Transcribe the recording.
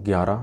11